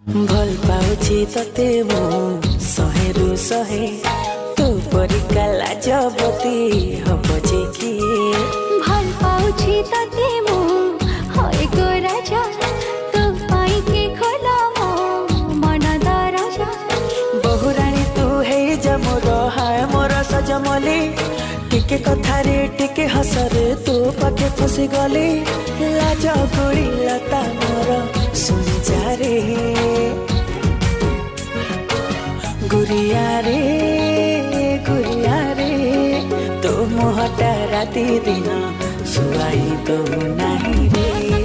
भल पाउछि तते मु शहेरु शहे तू परिका लाजवती हब जे किए भल पाउछि तते मु होय गो राजा तू पाई के खोला मो मन दरजा बहुरानी तू हे जमोर हाय मोर सजमली टिके कथारे टिके हसरे तू पाखे फसी गली लाज गुड़ी लता मोर सुनी जा रे गुरिया रे तो मोहटा राती दिन सुआई तो नहीं रे।